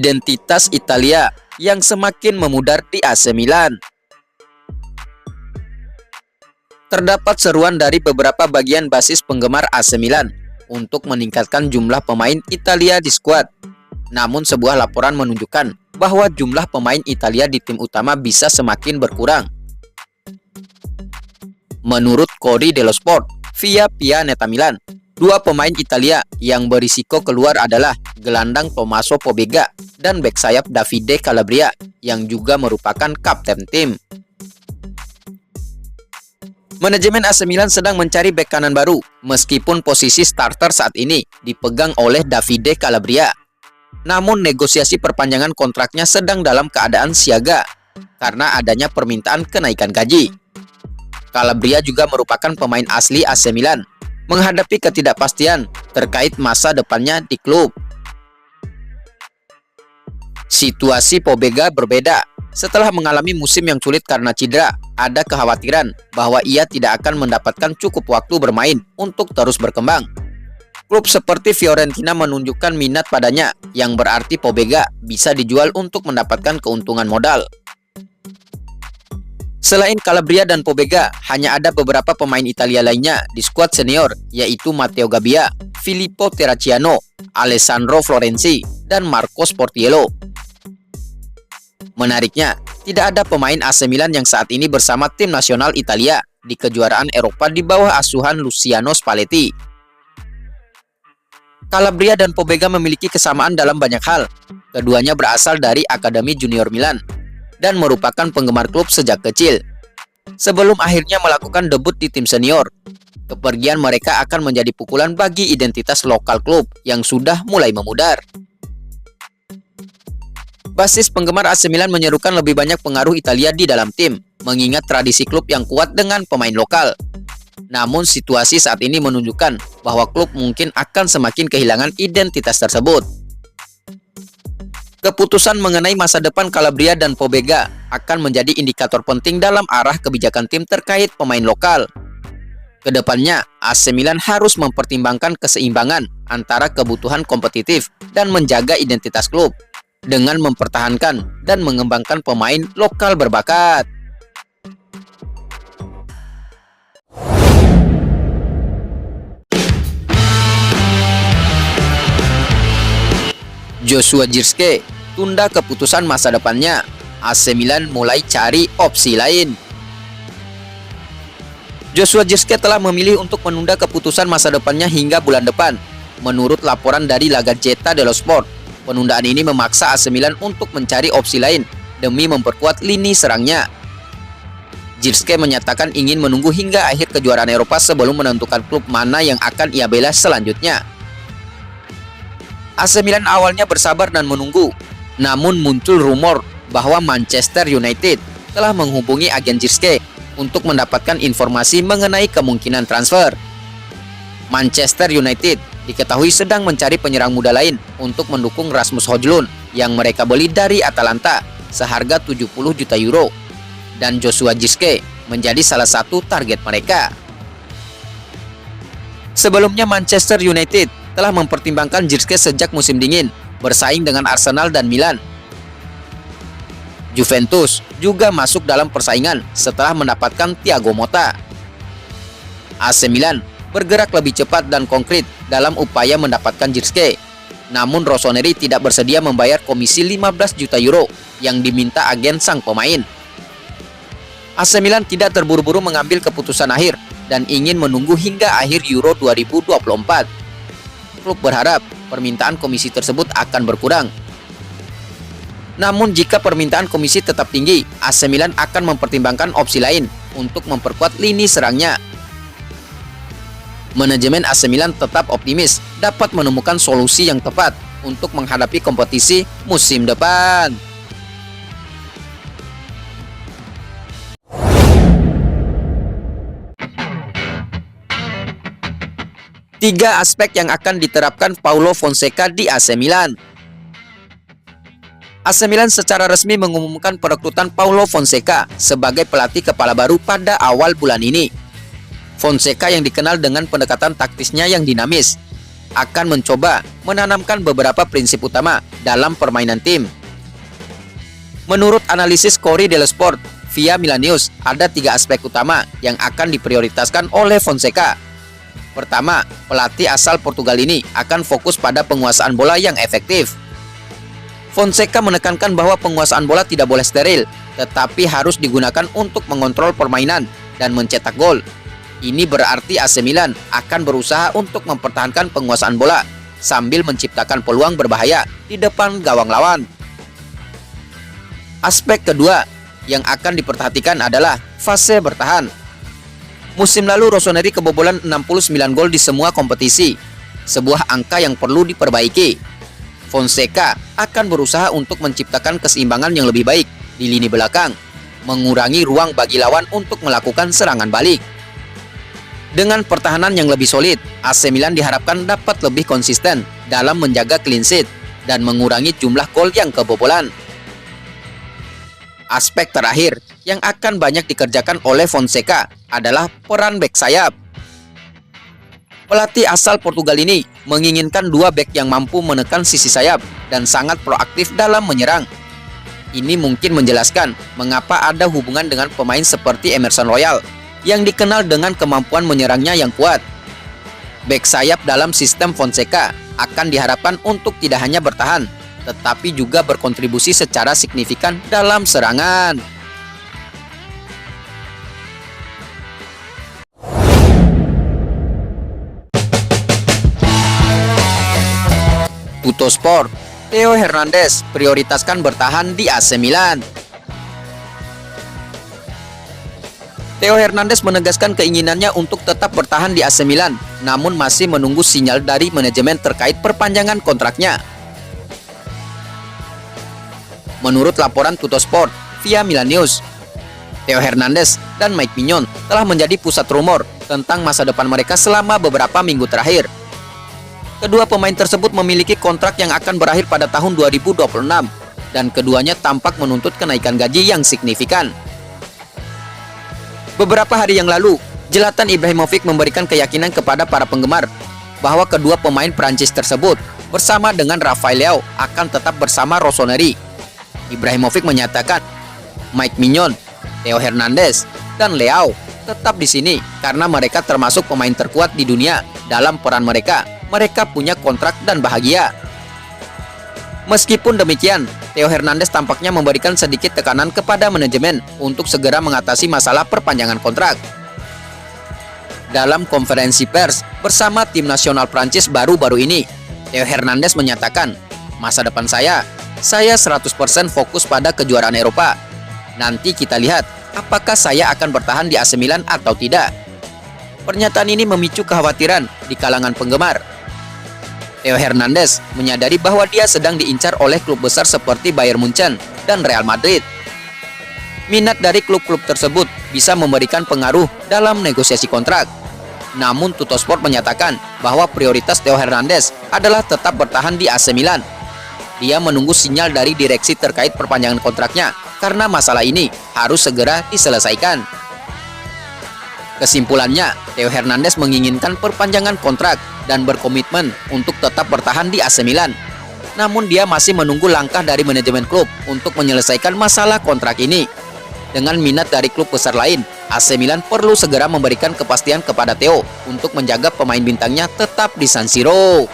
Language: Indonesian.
identitas Italia yang semakin memudar di AC Milan. Terdapat seruan dari beberapa bagian basis penggemar AC Milan untuk meningkatkan jumlah pemain Italia di skuad. Namun sebuah laporan menunjukkan bahwa jumlah pemain Italia di tim utama bisa semakin berkurang. Menurut Corriere dello Sport via Pianeta Milan, dua pemain Italia yang berisiko keluar adalah gelandang Tommaso Pobega dan bek sayap Davide Calabria yang juga merupakan kapten tim. Manajemen AC Milan sedang mencari bek kanan baru, meskipun posisi starter saat ini dipegang oleh Davide Calabria. Namun negosiasi perpanjangan kontraknya sedang dalam keadaan siaga karena adanya permintaan kenaikan gaji. Calabria juga merupakan pemain asli AC Milan, menghadapi ketidakpastian terkait masa depannya di klub. Situasi Pobega berbeda. Setelah mengalami musim yang sulit karena cedera, ada kekhawatiran bahwa ia tidak akan mendapatkan cukup waktu bermain untuk terus berkembang. Klub seperti Fiorentina menunjukkan minat padanya, yang berarti Pobega bisa dijual untuk mendapatkan keuntungan modal. Selain Calabria dan Pobega, hanya ada beberapa pemain Italia lainnya di skuad senior, yaitu Matteo Gabbia, Filippo Terracciano, Alessandro Florenzi, dan Marco Sportiello. Menariknya, tidak ada pemain AC Milan yang saat ini bersama tim nasional Italia di kejuaraan Eropa di bawah asuhan Luciano Spalletti. Calabria dan Pobega memiliki kesamaan dalam banyak hal. Keduanya berasal dari Akademi Junior Milan dan merupakan penggemar klub sejak kecil. Sebelum akhirnya melakukan debut di tim senior, kepergian mereka akan menjadi pukulan bagi identitas lokal klub yang sudah mulai memudar. Basis penggemar AC Milan menyerukan lebih banyak pengaruh Italia di dalam tim, mengingat tradisi klub yang kuat dengan pemain lokal. Namun situasi saat ini menunjukkan bahwa klub mungkin akan semakin kehilangan identitas tersebut. Keputusan mengenai masa depan Calabria dan Pobega akan menjadi indikator penting dalam arah kebijakan tim terkait pemain lokal. Kedepannya, AC Milan harus mempertimbangkan keseimbangan antara kebutuhan kompetitif dan menjaga identitas klub dengan mempertahankan dan mengembangkan pemain lokal berbakat. Joshua Zirkzee tunda keputusan masa depannya. AC Milan mulai cari opsi lain. Joshua Zirkzee telah memilih untuk menunda keputusan masa depannya hingga bulan depan. Menurut laporan dari La Gazzetta dello Sport, penundaan ini memaksa AC Milan untuk mencari opsi lain demi memperkuat lini serangnya. Zirkzee menyatakan ingin menunggu hingga akhir kejuaraan Eropa sebelum menentukan klub mana yang akan ia bela selanjutnya. AC Milan awalnya bersabar dan menunggu, namun muncul rumor bahwa Manchester United telah menghubungi agen Zirkzee untuk mendapatkan informasi mengenai kemungkinan transfer. Manchester United diketahui sedang mencari penyerang muda lain untuk mendukung Rasmus Højlund yang mereka beli dari Atalanta seharga 70 juta euro, dan Joshua Zirkzee menjadi salah satu target mereka. Sebelumnya Manchester United telah mempertimbangkan Zirkzee sejak musim dingin, bersaing dengan Arsenal dan Milan. Juventus juga masuk dalam persaingan setelah mendapatkan Thiago Motta. AC Milan bergerak lebih cepat dan konkret dalam upaya mendapatkan Zirkzee. Namun Rossoneri tidak bersedia membayar komisi 15 juta euro yang diminta agen sang pemain. AC Milan tidak terburu-buru mengambil keputusan akhir dan ingin menunggu hingga akhir Euro 2024. Klub berharap permintaan komisi tersebut akan berkurang. Namun jika permintaan komisi tetap tinggi, AC Milan akan mempertimbangkan opsi lain untuk memperkuat lini serangnya. Manajemen AC Milan tetap optimis dapat menemukan solusi yang tepat untuk menghadapi kompetisi musim depan. Tiga aspek yang akan diterapkan Paulo Fonseca di AC Milan. AC Milan secara resmi mengumumkan perekrutan Paulo Fonseca sebagai pelatih kepala baru pada awal bulan ini. Fonseca yang dikenal dengan pendekatan taktisnya yang dinamis, akan mencoba menanamkan beberapa prinsip utama dalam permainan tim. Menurut analisis Corriere dello Sport via Milanews, ada 3 aspek utama yang akan diprioritaskan oleh Fonseca. Pertama, pelatih asal Portugal ini akan fokus pada penguasaan bola yang efektif. Fonseca menekankan bahwa penguasaan bola tidak boleh steril, tetapi harus digunakan untuk mengontrol permainan dan mencetak gol. Ini berarti AC Milan akan berusaha untuk mempertahankan penguasaan bola sambil menciptakan peluang berbahaya di depan gawang lawan. Aspek kedua yang akan diperhatikan adalah fase bertahan. Musim lalu Rossoneri kebobolan 69 gol di semua kompetisi, sebuah angka yang perlu diperbaiki. Fonseca akan berusaha untuk menciptakan keseimbangan yang lebih baik di lini belakang, mengurangi ruang bagi lawan untuk melakukan serangan balik. Dengan pertahanan yang lebih solid, AC Milan diharapkan dapat lebih konsisten dalam menjaga clean sheet dan mengurangi jumlah gol yang kebobolan. Aspek terakhir yang akan banyak dikerjakan oleh Fonseca adalah peran bek sayap. Pelatih asal Portugal ini menginginkan 2 bek yang mampu menekan sisi sayap dan sangat proaktif dalam menyerang. Ini mungkin menjelaskan mengapa ada hubungan dengan pemain seperti Emerson Royal yang dikenal dengan kemampuan menyerangnya yang kuat. Bek sayap dalam sistem Fonseca akan diharapkan untuk tidak hanya bertahan, tetapi juga berkontribusi secara signifikan dalam serangan. Tuttosport, Theo Hernandez prioritaskan bertahan di AC Milan. Theo Hernandez menegaskan keinginannya untuk tetap bertahan di AC Milan, namun masih menunggu sinyal dari manajemen terkait perpanjangan kontraknya. Menurut laporan Tuttosport via Milanews, Theo Hernandez dan Mike Mignon telah menjadi pusat rumor tentang masa depan mereka selama beberapa minggu terakhir. Kedua pemain tersebut memiliki kontrak yang akan berakhir pada tahun 2026 dan keduanya tampak menuntut kenaikan gaji yang signifikan. Beberapa hari yang lalu, Zlatan Ibrahimovic memberikan keyakinan kepada para penggemar bahwa kedua pemain Prancis tersebut bersama dengan Rafael Leao akan tetap bersama Rossoneri. Ibrahimovic menyatakan Mike Mignon, Theo Hernandez, dan Leao tetap di sini karena mereka termasuk pemain terkuat di dunia. Dalam peran mereka punya kontrak dan bahagia. Meskipun demikian, Theo Hernandez tampaknya memberikan sedikit tekanan kepada manajemen untuk segera mengatasi masalah perpanjangan kontrak. Dalam konferensi pers bersama tim nasional Prancis baru-baru ini, Theo Hernandez menyatakan, "Masa depan saya 100% fokus pada kejuaraan Eropa. Nanti kita lihat apakah saya akan bertahan di AC Milan atau tidak." Pernyataan ini memicu kekhawatiran di kalangan penggemar. Theo Hernandez menyadari bahwa dia sedang diincar oleh klub besar seperti Bayern Munchen dan Real Madrid. Minat dari klub-klub tersebut bisa memberikan pengaruh dalam negosiasi kontrak. Namun Tuttosport menyatakan bahwa prioritas Theo Hernandez adalah tetap bertahan di AC Milan. Dia menunggu sinyal dari direksi terkait perpanjangan kontraknya karena masalah ini harus segera diselesaikan. Kesimpulannya, Theo Hernandez menginginkan perpanjangan kontrak dan berkomitmen untuk tetap bertahan di AC Milan. Namun dia masih menunggu langkah dari manajemen klub untuk menyelesaikan masalah kontrak ini. Dengan minat dari klub besar lain, AC Milan perlu segera memberikan kepastian kepada Theo untuk menjaga pemain bintangnya tetap di San Siro.